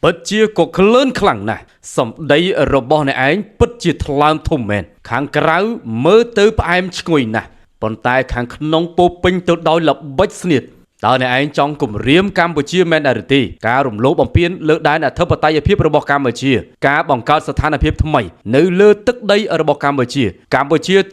ពិតជាក៏ក្លឿនខ្លាំងណាស់សម្ដីរបស់អ្នកឯងពិតជាថ្លើមធំមែនខាងក្រៅមើលទៅផ្អែមឈ្ងុយណាស់ប៉ុន្តែខាងក្នុងពោពេញទៅដោយល្បិចស្នៀតតើអ្នកឯងចង់គំរាមកម្ពុជាមែនដែរទេការរំលោភបំពានលើដែនអធិបតេយ្យភាពរបស់កម្ពុជាការបង្កើតស្ថានភាពថ្មីនៅលើទឹកដីរបស់កម្ពុជា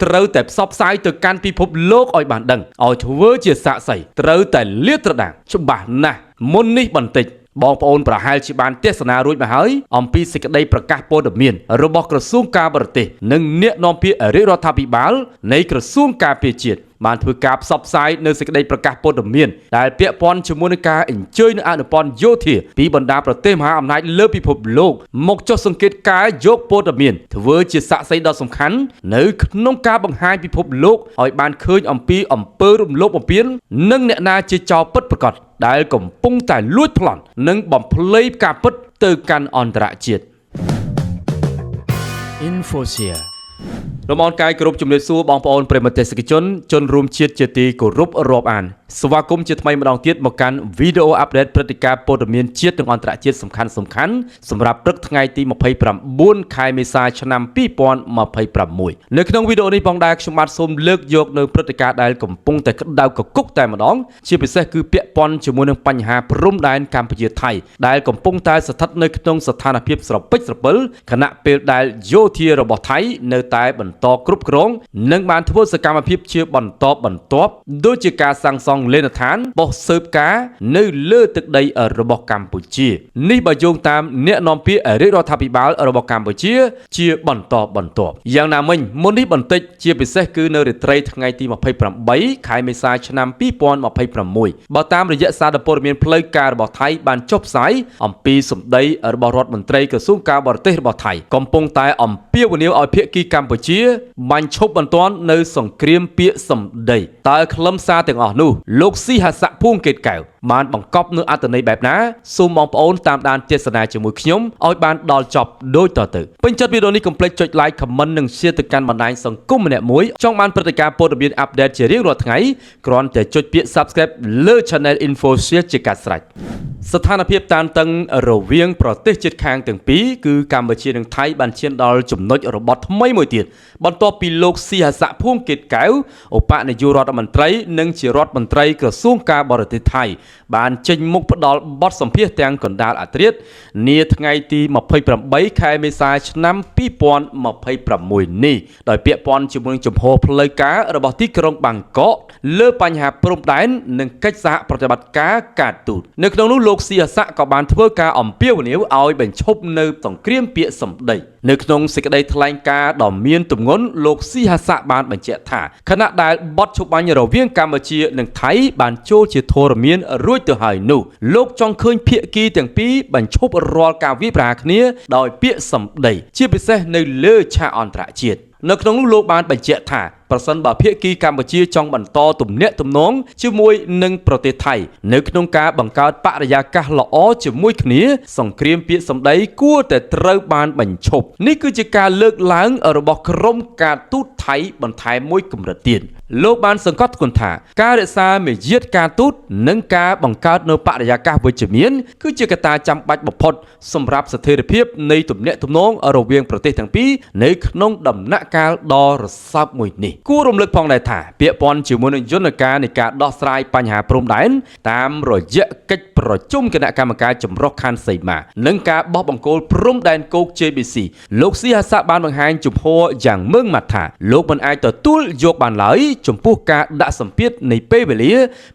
ត្រូវតែផ្សព្វផ្សាយទៅកាន់ពិភពលោកឲ្យបានដឹងឲ្យធ្វើជាសាក្សីត្រូវតែលាតត្រដាងច្បាស់ណាស់មុននេះបន្តិចបងប្អូនប្រហែលជាបានទស្សនារួចមកហើយអំពីសេចក្តីប្រកាសព័ត៌មានរបស់ក្រសួងការបរទេសនិងអ្នកនាំពាក្យរាជរដ្ឋាភិបាលនៃក្រសួងការពារជាតិបានធ្វើការផ្សព្វផ្សាយនៅសេចក្តីប្រកាសព័ត៌មានដែលពាក់ព័ន្ធជាមួយនឹងការអញ្ជើញនៅអនុព័ន្ធយោធាពីបណ្ដាប្រទេសមហាអំណាចលើពិភពលោកមកចុះសង្កេតការយកព័ត៌មានធ្វើជាសាក្សីដ៏សំខាន់នៅក្នុងការបង្ហាញពិភពលោកឲ្យបានឃើញអំពីអំពើរំលោភបំពាននិងអ្នកណាជាចោរពិតប្រាកដដែលកំពុងតែលួចប្លន់និងបំភ្លៃការពិតទៅកាន់អន្តរជាតិ Infosia រំអនកាយគោរពជំរាបសួរបងប្អូនប្រិយមិត្តទេសនិកជនរួមជាតិជាទីគោរពរាប់អានស្វាគមន៍ជាថ្មីម្ដងទៀតមកកាន់វីដេអូអាប់ដេតព្រឹត្តិការណ៍ព័ត៌មានជាតិនិងអន្តរជាតិសំខាន់សម្រាប់ព្រឹកថ្ងៃទី29ខែមេសាឆ្នាំ2026នៅក្នុងវីដេអូនេះផងដែរខ្ញុំបាទសូមលើកយកនៅព្រឹត្តិការណ៍ដែលកំពុងតែក្តៅកគុកតែម្ដងជាពិសេសគឺពាក់ព័ន្ធជាមួយនឹងបញ្ហាព្រំដែនកម្ពុជាថៃដែលកំពុងតែស្ថិតនៅក្នុងស្ថានភាពស្រពិចស្រពិលខណៈពេលដែលយោធារបស់ថៃនៅតែបន្តគ្រប់គ្រងនិងបានធ្វើសកម្មភាពជាបន្តបន្ទាប់ដូចជាការសាងសង់លេនដ្ឋានបោះស៊ើបការនៅលើទឹកដីរបស់កម្ពុជានេះបើយោងតាមអ្នកនាំពាក្យរាជរដ្ឋាភិបាលរបស់កម្ពុជាជាបន្តបន្ទាប់យ៉ាងណាមិញមុននេះបន្តិចជាពិសេសគឺនៅរាត្រីថ្ងៃទី28ខែមេសាឆ្នាំ2026បើតាមរយៈសារព័ត៌មានផ្លូវការរបស់ថៃបានចុះផ្សាយអំពីសម្ដីរបស់រដ្ឋមន្ត្រីក្រសួងការបរទេសរបស់ថៃកំពុងតែអំពាវនាវឲ្យភាគីកម្ពុជាបាញ់ឈប់បន្ទាន់នៅសង្គ្រាមពាក្យសម្ដីតើខ្លឹមសារទាំងអស់នោះលោកស៊ីហាស័កភួងកេតកែវបានបង្កប់នូវអត្ថន័យបែបណាសូមបងប្អូនតាមដានទស្សនាជាមួយខ្ញុំឲ្យបានដល់ចប់ដូចតទៅពេញចិត្តវីដេអូនេះកុំភ្លេចចុច like comment និង share ទៅកាន់បណ្ដាញសង្គមម្នាក់មួយចង់បានព្រឹត្តិការណ៍ព័ត៌មានអាប់ដេតជារៀងរាល់ថ្ងៃគ្រាន់តែចុចពាក្យ subscribe លើ Channel Infosia ជាការស្រេចស្ថានភាពតានតឹងរវាងប្រទេសជិតខាងទាំងពីរគឺកម្ពុជានិងថៃបានឈានដល់ចំណុចរបត់ថ្មីមួយទៀតបន្ទាប់ពីលោកស៊ីហាស័កភួងកេតកែវឧបនាយករដ្ឋមន្ត្រីនិងជារដ្ឋមន្ត្រីក្រសួងការបរទេសថៃបានចេញមុខផ្ដល់បទសម្ភាសន៍ទាំងកណ្ដាលអធ្រាត្រនាថ្ងៃទី28ខែមេសាឆ្នាំ2026នេះដោយពាក់ព័ន្ធជាមួយនឹងជំហរផ្លូវការរបស់ទីក្រុងបាងកកលើបញ្ហាព្រំដែននិងកិច្ចសហប្រតិបត្តិការការទូតនៅក្នុងនោះលោកស៊ីហាស័កក៏បានធ្វើការអំពាវនាវឲ្យបញ្ឈប់នៅសង្គ្រាមពាក្យសម្ដីនៅក្នុងសេចក្តីថ្លែងការណ៍ដ៏មានទម្ងន់លោកស៊ីហាស័កបានបញ្ជាក់ថាខណៈដែលបទឈប់បាញ់រវាងកម្ពុជានិងថៃបានចូលជាធរមានរួចទៅហើយនោះលោកចង់ឃើញភាគីទាំងពីរបញ្ឈប់រាល់ការវាយប្រហារគ្នាដោយពាក្យសម្ដីជាពិសេសនៅលើឆាកអន្តរជាតិនៅក្នុងនោះលោកបានបញ្ជាក់ថាប្រសិនបើភាគីកម្ពុជាចង់បន្តទំនាក់ទំនងជាមួយនឹងប្រទេសថៃនៅក្នុងការបង្កើតបរិយាកាសល្អជាមួយគ្នាសង្គ្រាមពាក្យសម្ដីគួរតែត្រូវបានបញ្ឈប់នេះគឺជាការលើកឡើងរបស់ក្រុមការទូតថៃបន្ថែមមួយកម្រិតទៀតលោកបានសង្កត់ធ្ងន់ថាការរក្សាមារយាទការទូតនិងការបង្កើតនូវបរិយាកាសវិជ្ជមានគឺជាកត្តាចាំបាច់បំផុតសម្រាប់ស្ថិរភាពនៃទំនាក់ទំនងរវាងប្រទេសទាំងពីរនៅក្នុងដំណាក់កាលដ៏រសើបមួយនេះគួររំលឹកផងដែរថាពាក់ព័ន្ធជាមួយនឹងយន្តការនៃការដោះស្រាយបញ្ហាព្រំដែនតាមរយៈកិច្ចប្រជុំគណៈកម្មការចម្រុះខណ្ឌសីមានិងការបោះបង្គោលព្រំដែនគោក JBC លោកស៊ីហាស័កបានបង្ហាញជំហរយ៉ាងម៉ឺងម៉ាត់ថាលោកមិនអាចទទួលយកបានឡើយចំពោះការដាក់សម្ពាធនៃពេលវេលា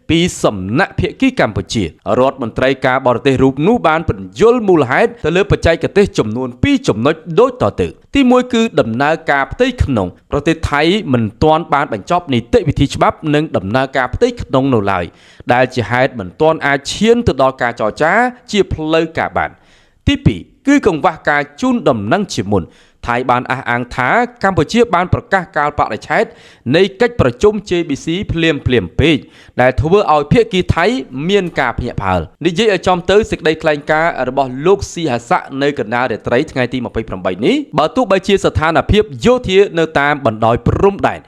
ពីសំណាក់ភាគីកម្ពុជារដ្ឋមន្ត្រីការបរទេសរូបនោះបានបញ្យល់មូលហេតុទៅលើបច្ចេកទេសចំនួន2ចំណុចដូចតទៅទី1គឺដំណើរការផ្ទៃក្នុងប្រទេសថៃមិនទាន់បានបញ្ចប់នីតិវិធីច្បាប់និងដំណើរការផ្ទៃក្នុងនៅឡើយដែលជាហេតុមិនទាន់អាចឈានទៅដល់ការចរចាជាផ្លូវការបានទី2គឺកង្វះការជូនដំណឹងជាមុនថៃបានអះអាងថាកម្ពុជាបានប្រកាសកាលបរិច្ឆេទនៃកិច្ចប្រជុំ JBC ភ្លាមពេកដែលធ្វើឲ្យភាគីថៃមានការភ្ញាក់ផ្អើលនិយាយឲ្យចំទៅសេចក្តីថ្លែងការណ៍របស់លោកស៊ីហាស័កនៅកណ្ដាលរាត្រីថ្ងៃទី28នេះបើទោះបីជាស្ថានភាពយោធានៅតាមបណ្ដោយព្រំដែន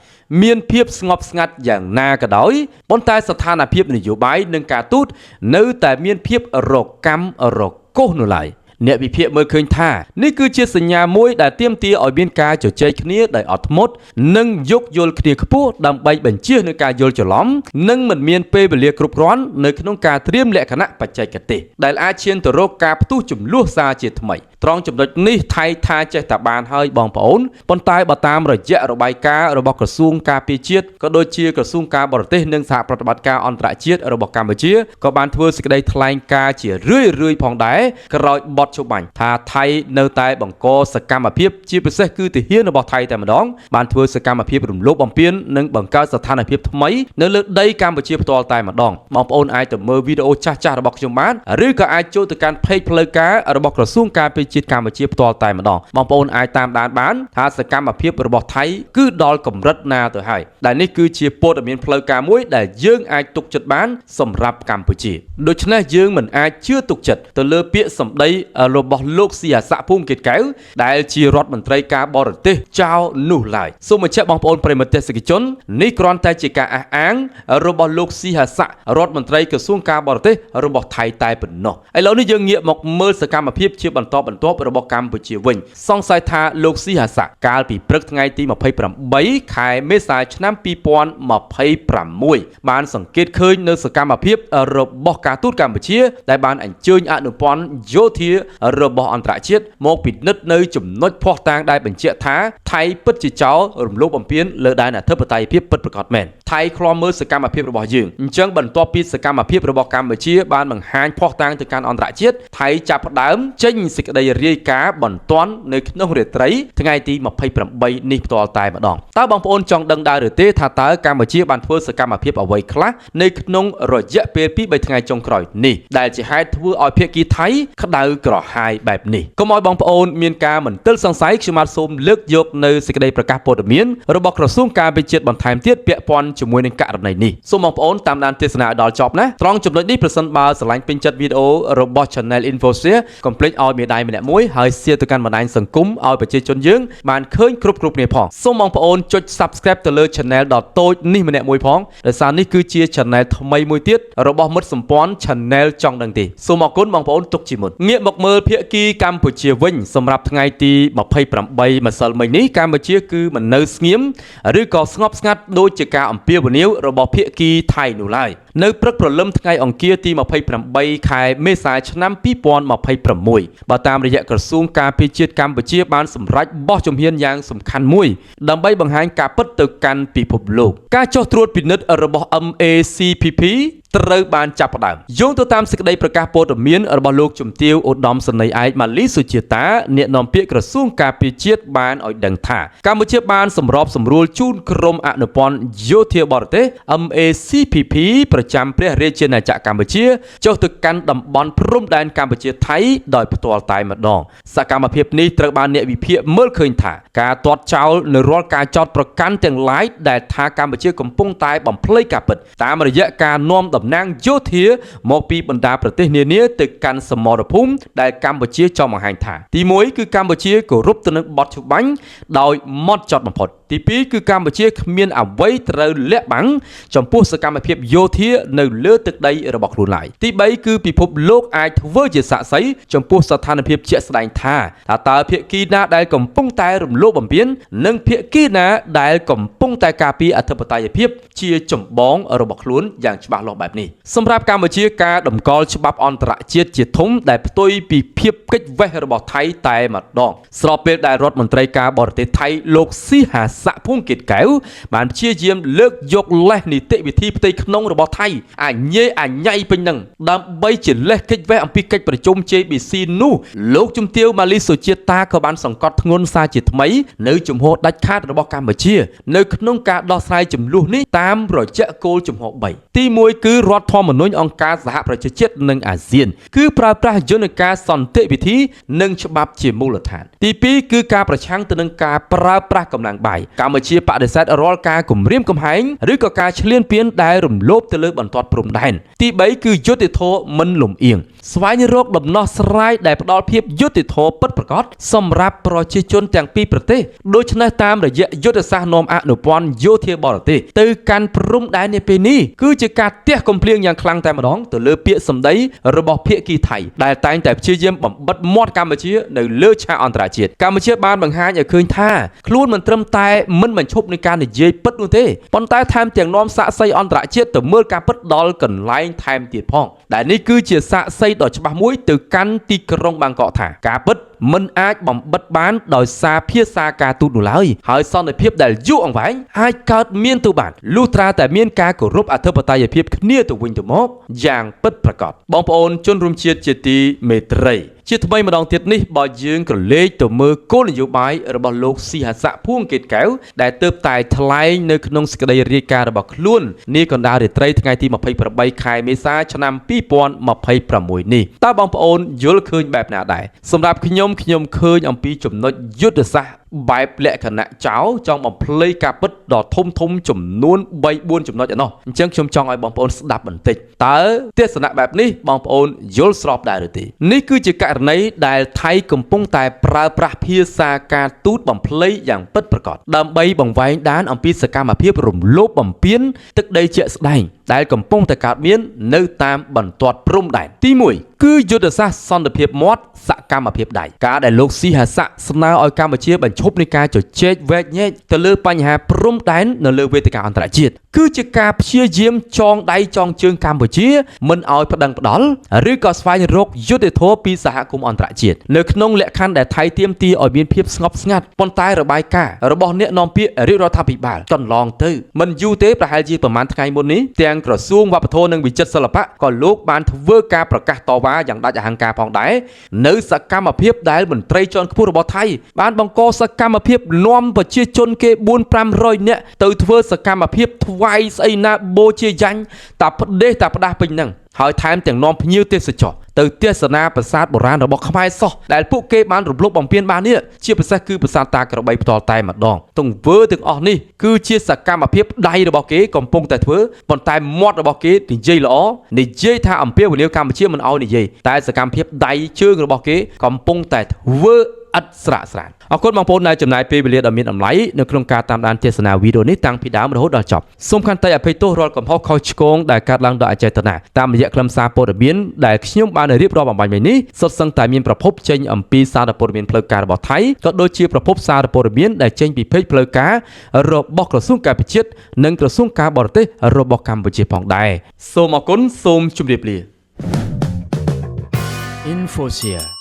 មានភាពស្ងប់ស្ងាត់យ៉ាងណាក៏ដោយប៉ុន្តែស្ថានភាពនយោបាយនិងការទូតនៅតែមានភាពរកាំរកូសនៅឡើយ អ្នកវិភាគមើលឃើញថានេះគឺជាសញ្ញាមួយដែលទាមទារឲ្យមានការជជែកគ្នាដោយអត់ធ្មត់និងយោគយល់គ្នាខ្ពស់ដើម្បីបញ្ជៀសនឹងការយល់ច្រឡំនិងមិនមានពេលវេលាគ្រប់គ្រាន់នៅក្នុងការត្រៀមលក្ខណៈបច្ចេកទេសដែលអាចឈានទៅរកការផ្ទុះចំនួនសារជាថ្មីត្រង់ចំណុចនេះថៃថាចេះតែបានហើយបងប្អូនប៉ុន្តែបើតាមរយៈរបាយការណ៍របស់ក្រសួងការពារជាតិក៏ដូចជាក្រសួងការបរទេសនិងសហប្រតិបត្តិការអន្តរជាតិរបស់កម្ពុជាក៏បានធ្វើសេចក្តីថ្លែងការណ៍ជារឿយៗផងដែរក្រោយបទចុះបាញ់ថាថៃនៅតែបង្កសកម្មភាពជាពិសេសគឺទាហានរបស់ថៃតែម្ដងបានធ្វើសកម្មភាពរំលោភបំពាននិងបង្កើតស្ថានភាពថ្មីនៅលើដីកម្ពុជាផ្ទាល់តែម្ដងបងប្អូនអាចទៅមើលវីដេអូចាស់ៗរបស់ខ្ញុំបានឬក៏អាចចូលទៅកាន់ page ផ្លូវការរបស់ក្រសួងការពារជាតិកម្ពុជាផ្ទាល់តែម្ដងបងប្អូនអាចតាមដានបានថាសកម្មភាពរបស់ថៃគឺដល់កម្រិតណាទៅហើយដែលនេះគឺជាព័ត៌មានផ្លូវការមួយដែលយើងអាចទុកចិត្តបានសម្រាប់កម្ពុជាដូច្នេះយើងមិនអាចជឿទុកចិត្តទៅលើពាក្យសម្ដីរបស់លោកស៊ីអាស័កភូមិគិតកែវដែលជារដ្ឋមន្ត្រីការបរទេសចោលនោះឡើយសូមបញ្ជាក់បងប្អូនប្រិយមិត្តទេសនិកជននេះគ្រាន់តែជាការអះអាងរបស់លោកស៊ីអាស័ករដ្ឋមន្ត្រីក្រសួងការបរទេសរបស់ថៃតែប៉ុណ្ណោះឥឡូវនេះយើងងាកមកមើលសកម្មភាពជាបន្តបន្ទាប់របស់កម្ពុជាវិញសង្ស័យថាលោកស៊ីអាស័កកាលពីព្រឹកថ្ងៃទី28ខែមេសាឆ្នាំ2026បានសង្កេតឃើញនៅសកម្មភាពរបស់ការទូតកម្ពុជាដែលបានអញ្ជើញអនុព័ន្ធយោធារបស់អន្តរជាតិមកពិនិត្យនៅចំណុចភ័ស្តុតាងដែលបញ្ជាក់ថាថៃពិតជាចោលរំលោភបំពានលើដែនអធិបតេយ្យភាពពិតប្រាកដមែនថៃឃ្លាំមើលសកម្មភាពរបស់យើងអញ្ចឹងបន្ទាប់ពីសកម្មភាពរបស់កម្ពុជាបានបង្ហាញភ័ស្តុតាងទៅកាន់អន្តរជាតិថៃចាប់ផ្ដើមចេញសេចក្តីរាយការណ៍បន្ទាន់នៅក្នុងរាត្រីថ្ងៃទី28នេះផ្ទាល់តែម្ដងតើបងប្អូនចង់ដឹងដែរឬទេថាតើកម្ពុជាបានធ្វើសកម្មភាពអ្វីខ្លះនៅក្នុងរយៈពេល 2-3 ថ្ងៃចុងក្រោយនេះដែលជាហេតុធ្វើឲ្យភាគីថៃក្តៅក្រហាយបែបនេះកុំឲ្យបងប្អូនមានការមន្ទិលសង្ស័យខ្ញុំបាទសូមលើកយកនៅសេចក្តីប្រកាសព័ត៌មានរបស់ក្រសួងការពារជាតិបន្ថែមទៀតពាក់ព័ន្ធជាមួយនឹងករណីនេះសូមបងប្អូនតាមដានទស្សនាឲ្យដល់ចប់ណាត្រង់ចំណុចនេះប្រសិនបើស្រឡាញ់ពេញចិត្តវីដេអូរបស់ Channel Infoshare កុំភ្លេចឲ្យមេដៃម្នាក់មួយហើយshareទៅកាន់បណ្ដាញសង្គមឲ្យប្រជាជនយើងបានឃើញគ្រប់គ្នាផងសូមបងប្អូនចុច Subscribe ទៅលើ Channel ដ៏តូចនេះម្នាក់មួយផងដោយសារនេះគឺជា Channel ថ្មីមួយទៀតរបស់មិត្តសម្ព័ន្ធ Channel ចង់ដឹងទេសូមអរគុណបងប្អូនទុកជាមុនងាកមកមើលភាគីកម្ពុជាវិញសម្រាប់ថ្ងៃទី28ម្សិលមិញនេះកម្ពុជាគឺមិននៅស្ងៀមឬក៏ស្ងប់ស្ងាត់ដូចជាការអំពាវនាវរបស់ភាគីថៃនោះឡើយនៅព្រឹកព្រលឹមថ្ងៃអង្គារទី28ខែមេសាឆ្នាំ2026បើតាមរយៈក្រសួងការពារជាតិកម្ពុជាបានសម្រេចបោះជំហានយ៉ាងសំខាន់មួយដើម្បីបង្ហាញការពិតទៅកាន់ពិភពលោកការចុះត្រួតពិនិត្យរបស់ MACPP ត្រូវបានចាប់ផ្ដើមយោងទៅតាមសេចក្តីប្រកាសព័ត៌មានរបស់លោកជំទាវឧត្តមសេនីយ៍ឯកម៉ាលីសុជាតាអ្នកនាំពាក្យក្រសួងការពារជាតិបានឲ្យដឹងថាកម្ពុជាបានសម្របសម្រួលជូនក្រុមអនុព័ន្ធយោធាបរទេស MACPP ប្រចាំព្រះរាជាណាចក្រកម្ពុជាចុះទៅកាន់តំបន់ព្រំដែនកម្ពុជាថៃដោយផ្ទាល់តែម្ដងសកម្មភាពនេះត្រូវបានអ្នកវិភាគមើលឃើញថាការទាត់ចោលនៅរាល់ការចោទប្រកាន់ទាំងឡាយដែលថាកម្ពុជាកំពុងតែបំភ្លៃការពិតតាមរយៈការនាំតំណាងយោធាមកពីបណ្ដាប្រទេសនានាទៅកាន់សមរភូមិដែលកម្ពុជាចង់បង្ហាញថាទី1គឺកម្ពុជាគោរពទៅនឹងបទច្បាញ់ដោយម៉ត់ចត់បំផុតទី2គឺកម្ពុជាគ្មានអ្វីត្រូវលាក់បាំងចំពោះសកម្មភាពយោធានៅលើទឹកដីរបស់ខ្លួនឡើយទី3គឺពិភពលោកអាចធ្វើជាសាក្សីចំពោះស្ថានភាពជាក់ស្ដែងថាតើភាគីណាដែលកំពុងតែរំលោភបំពាននិងភាគីណាដែលកំពុងតែការពារអធិបតេយ្យភាពជាចម្បងរបស់ខ្លួនយ៉ាងច្បាស់លាស់បែបនេះសម្រាប់កម្ពុជាការតម្កល់ច្បាប់អន្តរជាតិជាធំដែលផ្ទុយពីភាពកិច្ចវេះរបស់ថៃតែម្ដងស្របពេលដែលរដ្ឋមន្ត្រីការបរទេសថៃលោកស៊ីហាស័កភូមិគិតកែវបានព្យាយាមលើកយកលេសនីតិវិធីផ្ទៃក្នុងរបស់ថៃអញេអញ៉ៃពេញនឹងដើម្បីជាលេសកិច្ចវេះអំពីកិច្ចប្រជុំ JBC នោះលោកជំទាវម៉ាលីសុជាតាក៏បានសង្កត់ធ្ងន់សារជាថ្មីនៅជំហរដាច់ខាតរបស់កម្ពុជានៅក្នុងការដោះស្រាយចំនួននេះតាមរយៈគោលជំហរ3ទី1គឺរដ្ឋធម្មនុញ្ញអង្គការសហប្រជាជាតិនិងអាស៊ានគឺប្រើប្រាស់យន្តការសន្តិវិធីនិងច្បាប់ជាមូលដ្ឋានទី2គឺការប្រឆាំងទៅនឹងការប្រើប្រាស់កម្លាំងបាយកម្ពុជាបដិសេធរាល់ការគំរាមកំហែងឬក៏ការឈ្លានពានដែលរំលោភទៅលើបន្ទាត់ព្រំដែនទី3គឺយុត្តិធម៌មិនលំអៀងស្វែងរកដំណោះស្រាយដែលផ្ដល់ភាពយុត្តិធម៌ពិតប្រាកដសម្រាប់ប្រជាជនទាំងពីរប្រទេសដូច្នេះតាមរយៈយុទ្ធសាស្ត្រនាំអនុព័ន្ធយោធាបរទេសទៅកាន់ព្រំដែននាពេលនេះគឺជាការទះ គំភ្លៀងយ៉ាងខ្លាំងតែម្ដងទៅលើពាក្យសម្ដីរបស់ភាគីថៃដែលតែងតែព្យាយាមបំបិទមាត់កម្ពុជានៅលើឆាកអន្តរជាតិកម្ពុជាបានបង្ហាញឲ្យឃើញថាខ្លួនមិនត្រឹមតែមិនបញ្ឈប់នៃការនិយាយពិតនោះទេប៉ុន្តែថែមទាំងនាំសាក្សីអន្តរជាតិទៅមើលការពិតដល់កន្លែងថែមទៀតផងដែលនេះគឺជាសាក្សីដ៏ច្បាស់មួយទៅកាន់ទីក្រុងបាងកកថាការពិតមិនអាចបំបិទបានដោយសារភាសាការទូតនោះឡើយហើយសន្តិភាពដែលយូរអង្វែងអាចកើតមានទៅបានលុះត្រាតែមានការគោរពអធិបតេយ្យភាពគ្នាទៅវិញទៅមកយ៉ាងពិតប្រាកដបងប្អូនជនរួមជាតិជាទីមេត្រីជាថ្មីម្ដងទៀតនេះបើយើងក្រឡេកទៅមើលគោលនយោបាយរបស់លោកស៊ីហាស័កភួងកេតកែវដែលទើបតែថ្លែងនៅក្នុងសេចក្តីរាយការណ៍របស់ខ្លួននាកណ្ដាលរាត្រីថ្ងៃទី28ខែមេសាឆ្នាំ2026នេះតើបងប្អូនយល់ឃើញបែបណាដែរសម្រាប់ខ្ញុំឃើញអំពីចំណុចយុទ្ធសាស្ត្របែបលក្ខណៈចោលចង់បំភ្លៃការពិតដ៏ធំចំនួន 3-4 ចំណុចឯណោះអញ្ចឹងខ្ញុំចង់ឲ្យបងប្អូនស្ដាប់បន្តិចតើទស្សនៈបែបនេះបងប្អូនយល់ស្របដែរឬទេនេះគឺជាករណីដែលថៃកំពុងតែប្រើប្រាស់ភាសាការទូតបំភ្លៃយ៉ាងពិតប្រាកដដើម្បីបង្វែងដានអំពីសកម្មភាពរំលោភបំពានទឹកដីជាក់ស្ដែងដែលកំពុងតែកើតមាននៅតាមបន្ទាត់ព្រំដែនទី1គឺយុទ្ធសាស្ត្រសន្តិភាពមាត់សកម្មភាពដៃការដែលលោកស៊ីហាស័កស្នើឲ្យកម្ពុជាបញ្ឈប់នៃការជជែកវែកញែកទៅលើបញ្ហាព្រំដែននៅលើវេទិកាអន្តរជាតិគឺជាការព្យាយាមចងដៃចងជើងកម្ពុជាមិនឲ្យប្តឹងផ្ដាល់ឬក៏ស្វែងរកយុត្តិធម៌ពីសហគមន៍អន្តរជាតិនៅក្នុងលក្ខខណ្ឌដែលថៃទាមទារឲ្យមានភាពស្ងប់ស្ងាត់ប៉ុន្តែរបាយការណ៍របស់អ្នកនាំពាក្យរាជរដ្ឋាភិបាលកន្លងទៅមិនយូរទេប្រហែលជាប្រហែលថ្ងៃមុននេះទាំងក្រសួងវប្បធម៌និងវិចិត្រសិល្បៈក៏លោកបានធ្វើការប្រកាសតវ៉ាយ៉ាងដាច់អហង្ការផងដែរនៅសកម្មភាពដែលមន្ត្រីជាន់ខ្ពស់របស់ថៃបានបង្កសកម្មភាពនាំប្រជាជនគេ 4-500 នាក់ទៅធ្វើសកម្មភាពថ្វាយស្អីណាបូជាយ៉ាញ់តាផ្ដេសតាផ្ដាស់ពេញហ្នឹងហើយថែមទាំងនាំភ្ញៀវទេសចរទៅទស្សនាប្រាសាទបុរាណរបស់ខ្មែរសោះដែលពួកគេបានរំលោភបំពានបាននេះជាពិសេសគឺប្រាសាទតាក្របីផ្ទាល់តែម្ដងទង្វើទាំងអស់នេះគឺជាសកម្មភាពដៃរបស់គេកំពុងតែធ្វើប៉ុន្តែមាត់របស់គេនិយាយល្អនិយាយថាអំពាវនាវកម្ពុជាមិនឲ្យនិយាយតែសកម្មភាពដៃជើងរបស់គេកំពុងតែធ្វើឥតស្រាកស្រានអរគុណបងប្អូនដែលចំណាយពេលវេលាដ៏មានតម្លៃនៅក្នុងការតាមដានទស្សនាវីដេអូនេះតាំងពីដើមរហូតដល់ចប់សូមខន្តីអភ័យទោសរាល់កំហុសខុសឆ្គងដែលកើតឡើងដោយអចេតនាតាមរយៈខ្លឹមសារព័ត៌មានដែលខ្ញុំបានរៀបរាប់អំបញ្ញមិញនេះសុទ្ធសឹងតែមានប្រភពចេញអំពីសារព័ត៌មានផ្លូវការរបស់ថៃក៏ដូចជាប្រភពសារព័ត៌មានដែលចេញពីពេចផ្លូវការរបស់ក្រសួងការពិចិត្រនិងក្រសួងការបរទេសរបស់កម្ពុជាផងដែរសូមអរគុណសូមជម្រាបលា Infoshare